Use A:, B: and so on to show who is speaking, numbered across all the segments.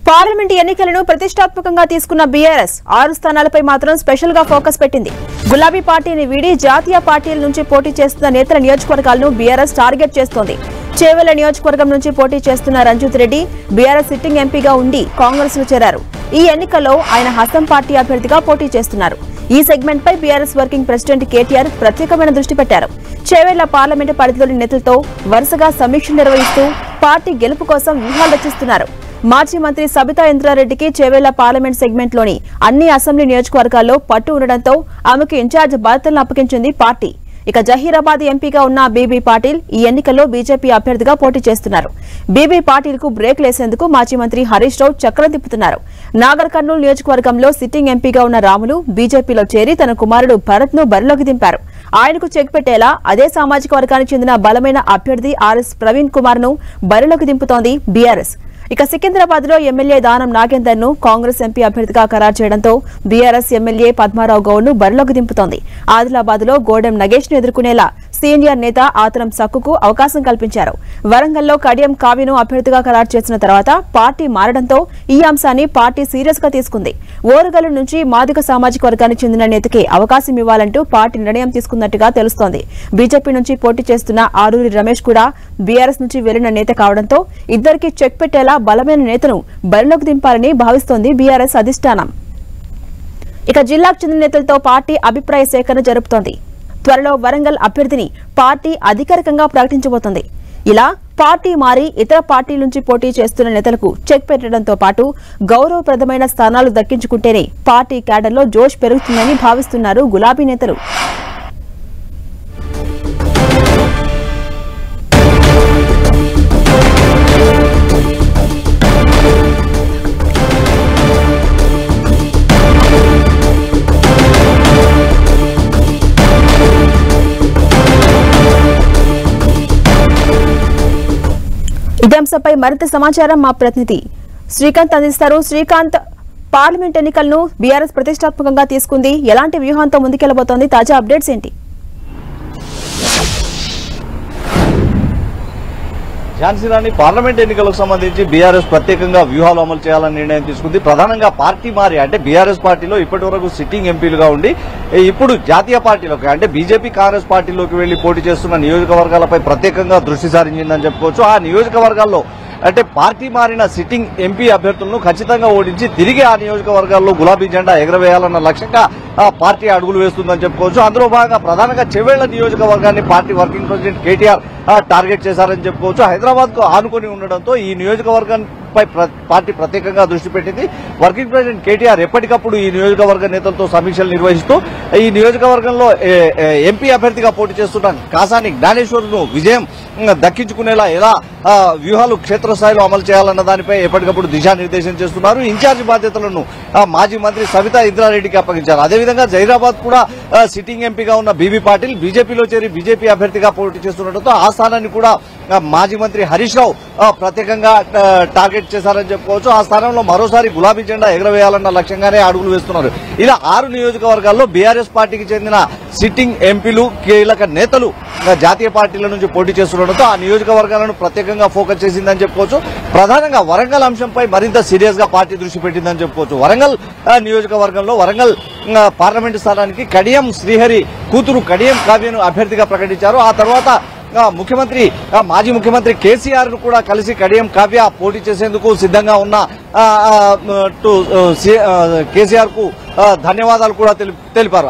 A: Parliament ఎన్నికలను ప్రతిష్టాత్మకంగా తీసుకున్న బీఆర్ఎస్ 6 స్థానాలపై మాత్రం స్పెషల్ గా ఫోకస్ పెట్టింది. గులాబీ పార్టీని వీడి జాతీయ పార్టీల నుంచి పోటీ చేస్తున్న నేతల నియోజకవర్గాలను బీఆర్ఎస్ టార్గెట్ చేస్తోంది. చేవెళ్ల నియోజకవర్గం నుంచి పోటీ చేస్తున్న రంజిత్ రెడ్డి బీఆర్ఎస్ సిట్టింగ్ ఎంపీగా ఉండి కాంగ్రెస్ లో చేరారు. ఈ ఎన్నికల్లో ఆయన హస్తం పార్టీ అభ్యర్థిగా పోటీ చేస్తున్నారు. ఈ సెగ్మెంట్ పై బీఆర్ఎస్ వర్కింగ్ ప్రెసిడెంట్ కేటీఆర్ ప్రత్యేకమైన దృష్టి పెట్టారు. చేవెళ్ల పార్లమెంటు పరిధిలోని నేతలతో వరుసగా సమీక్షలు నిర్వహిస్తూ పార్టీ గెలుపు కోసం వ్యూహాలు రచిస్తున్నారు. మాజీ మంత్రి సబితా ఇంద్రారెడ్డికి చేవెళ్ల పార్లమెంట్ సెగ్మెంట్ లోని అన్ని అసెంబ్లీ నియోజకవర్గాల్లో పట్టు ఉండడంతో ఆమెకు ఇన్ఛార్జ్ బాధ్యతలను అప్పగించింది పార్టీ. ఇక జహీరాబాద్ ఎంపీగా ఉన్న బీబీ పాటిల్ ఈ ఎన్నికల్లో బీజేపీ అభ్యర్థిగా పోటీ చేస్తున్నారు. బీబీ పాటిల్ కు బ్రేక్ లేసేందుకు మాజీ మంత్రి హరీష్ రావు చక్రం తిప్పుతున్నారు. నాగర్ కర్నూలు నియోజకవర్గంలో సిట్టింగ్ ఎంపీగా ఉన్న రాములు బీజేపీలో చేరి తన కుమారుడు భరత్ ను బరిలోకి దింపారు. ఆయనకు చెక్ పెట్టేలా అదే సామాజిక వర్గానికి చెందిన బలమైన అభ్యర్థి ఆర్ఎస్ ప్రవీణ్ కుమార్ ను బరిలోకి దింపుతోంది బీఆర్ఎస్. ఇక సికింద్రాబాద్ లో ఎమ్మెల్యే దానం నాగేందర్ ను కాంగ్రెస్ ఎంపీ అభ్యర్థిగా ఖరారు చేయడంతో బీఆర్ఎస్ ఎమ్మెల్యే పద్మారావు గౌడ్ ను బరిలోకి దింపుతోంది. ఆదిలాబాద్ లో గోడెం నగేష్ ను ఎదుర్కొనేలా సీనియర్ నేత ఆతరం సక్కుకు అవకాశం కల్పించారు. వరంగల్లో కడియం కావ్యను అభ్యర్థిగా ఖరారు చేసిన తర్వాత పార్టీ మారడంతో ఈ అంశాన్ని పార్టీ సీరియస్ గా తీసుకుంది. ఓరుగల్లు నుంచి మాదిగ సామాజిక వర్గానికి చెందిన నేతకి అవకాశం ఇవ్వాలంటూ పార్టీ నిర్ణయం తీసుకున్నట్టుగా తెలుస్తోంది. బీజేపీ నుంచి పోటీ చేస్తున్న ఆరూరి రమేష్ కూడా బీఆర్ఎస్ నుంచి వెళ్లిన నేత కావడంతో ఇద్దరికి చెక్ పెట్టేలా బలమైన నేతను బరిలోకి దింపాలని భావిస్తోంది బీఆర్ఎస్ అధిష్టానం. ఇక జిల్లాకు చెందిన నేతలతో పార్టీ అభిప్రాయ సేకరణ జరుపుతోంది. త్వరలో వరంగల్ అభ్యర్థిని పార్టీ అధికారికంగా ప్రకటించబోతోంది. ఇలా పార్టీ మారి ఇతర పార్టీల నుంచి పోటీ చేస్తున్న నేతలకు చెక్ పెట్టడంతో పాటు గౌరవప్రదమైన స్థానాలు దక్కించుకుంటేనే పార్టీ క్యాడర్లో జోష్ పెరుగుతుందని భావిస్తున్నారు గులాబీ నేతలు. ఇదే అంశంపై మరింత సమాచారం మా ప్రతినిధి శ్రీకాంత్ అందిస్తారు. శ్రీకాంత్, పార్లమెంట్ ఎన్నికలను బీఆర్ఎస్ ప్రతిష్టాత్మకంగా తీసుకుంది. ఎలాంటి వ్యూహంతో ముందుకెళ్లబోతోంది? తాజా అప్డేట్స్ ఏంటి?
B: ఝాన్సీ రాణి, పార్లమెంట్ ఎన్నికలకు సంబంధించి బీఆర్ఎస్ ప్రత్యేకంగా వ్యూహాలు అమలు చేయాలని నిర్ణయం తీసుకుంది. ప్రధానంగా పార్టీ మారి అంటే బీఆర్ఎస్ పార్టీలో ఇప్పటి వరకు సిట్టింగ్ ఎంపీలుగా ఉండి ఇప్పుడు జాతీయ పార్టీలోకి అంటే బీజేపీ కాంగ్రెస్ పార్టీలోకి వెళ్లి పోటీ చేస్తున్న నియోజకవర్గాలపై ప్రత్యేకంగా దృష్టి సారించిందని చెప్పుకోవచ్చు. ఆ నియోజకవర్గాల్లో అంటే పార్టీ మారిన సిట్టింగ్ ఎంపీ అభ్యర్థులను ఖచ్చితంగా ఓడించి తిరిగి ఆ నియోజకవర్గాల్లో గులాబీ జెండా ఎగరవేయాలన్న లక్ష్యంగా పార్టీ అడుగులు వేస్తుందని చెప్పుకోవచ్చు. అందులో భాగంగా ప్రధానంగా చెవేళ్ల నియోజకవర్గాన్ని party working president KTR target చేశారని చెప్పుకోవచ్చు. హైదరాబాద్ కు ఆనుకొని ఉండడంతో ఈ నియోజకవర్గంపై పార్టీ ప్రత్యేకంగా దృష్టి పెట్టింది. వర్కింగ్ ప్రెసిడెంట్ కేటీఆర్ ఎప్పటికప్పుడు ఈ నియోజకవర్గ నేతలతో సమీక్షలు నిర్వహిస్తూ ఈ నియోజకవర్గంలో ఎంపీ అభ్యర్థిగా పోటీ చేస్తున్న కాసాని జ్ఞానేశ్వర్ను విజయం దక్కించుకునేలా ఎలా వ్యూహాలు క్షేత్రస్థాయిలో అమలు చేయాలన్న దానిపై ఎప్పటికప్పుడు దిశానిర్దేశం చేస్తున్నారు. ఇన్ఛార్జ్ బాధ్యతలను మాజీ మంత్రి సబితా ఇంద్రారెడ్డికి అప్పగించారు. అదేవిధంగా జైరాబాద్ కూడా సిట్టింగ్ ఎంపీగా ఉన్న బీబీ పాటిల్ బీజేపీలో చేరి బీజేపీ అభ్యర్థిగా పోటీ చేస్తుండటంతో ఆ స్థానాన్ని కూడా మాజీ మంత్రి హరీష్ రావు ప్రత్యేకంగా టార్గెట్ చేశారని చెప్పుకోవచ్చు. ఆ స్థానంలో మరోసారి గులాబీ జెండా ఎగరవేయాలన్న లక్ష్యంగానే అడుగులు వేస్తున్నారు. ఇలా 6 నియోజకవర్గాల్లో బీఆర్ఎస్ పార్టీకి చెందిన సిట్టింగ్ ఎంపీలు కీలక నేతలు జాతీయ పార్టీల నుంచి పోటీ చేస్తుండటంతో ఆ నియోజకవర్గాలను ప్రత్యేకంగా ఫోకస్ చేసిందని చెప్పుకోవచ్చు. ప్రధానంగా వరంగల్ అంశంపై మరింత సీరియస్ గా పార్టీ దృష్టి పెట్టిందని చెప్పుకోవచ్చు. వరంగల్ నియోజకవర్గంలో వరంగల్ పార్లమెంటు స్థానానికి కడియం శ్రీహరి కూతురు కడియం కావ్యను అభ్యర్థిగా ప్రకటించారు. ఆ తర్వాత మాజీ ముఖ్యమంత్రి కేసీఆర్ ను కూడా కలిసి కడియం కావ్య పోటీ చేసేందుకు సిద్ధంగా ఉన్న కేసీఆర్ కు ధన్యవాదాలు కూడా తెలిపారు.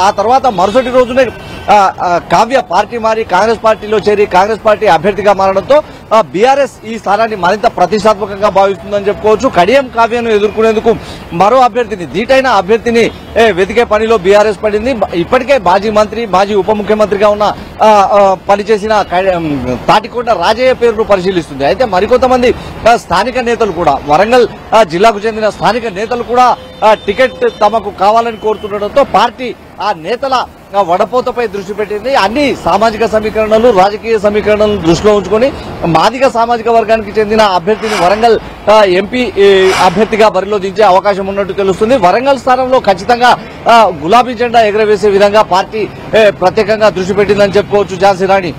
B: ఆ తర్వాత మరుసటి రోజునే కావ్య పార్టీ మారి కాంగ్రెస్ పార్టీలో చేరి కాంగ్రెస్ పార్టీ అభ్యర్థిగా మారడంతో బీఆర్ఎస్ ఈ స్థానాన్ని మరింత ప్రతిష్టాత్మకంగా భావిస్తుందని చెప్పుకోవచ్చు. కడియం కావ్యను ఎదుర్కొనేందుకు మరో అభ్యర్థిని ధీటైన అభ్యర్థిని వెతికే పనిలో బీఆర్ఎస్ పడింది. ఇప్పటికే మాజీ మంత్రి మాజీ ఉప ముఖ్యమంత్రిగా ఉన్న పనిచేసిన తాటికొండ రాజయ్య పేరును పరిశీలిస్తుంది. అయితే మరికొంతమంది స్థానిక నేతలు కూడా వరంగల్ జిల్లాకు చెందిన స్థానిక నేతలు కూడా టికెట్ తమకు కావాలని కోరుతుండటంతో పార్టీ ఆ నేతల వడపోతపై దృష్టి పెట్టింది. అన్ని సామాజిక సమీకరణలు రాజకీయ సమీకరణలను దృష్టిలో ఉంచుకొని మాదిగ సామాజిక వర్గానికి చెందిన అభ్యర్థిని వరంగల్ ఎంపీ అభ్యర్థిగా బరిలో దించే అవకాశం ఉన్నట్టు తెలుస్తుంది. వరంగల్ స్థానంలో ఖచ్చితంగా గులాబీ జెండా ఎగరవేసే విధంగా పార్టీ ప్రత్యేకంగా దృష్టి పెట్టిందని చెప్పుకోవచ్చు ఝాన్సీ రాణి.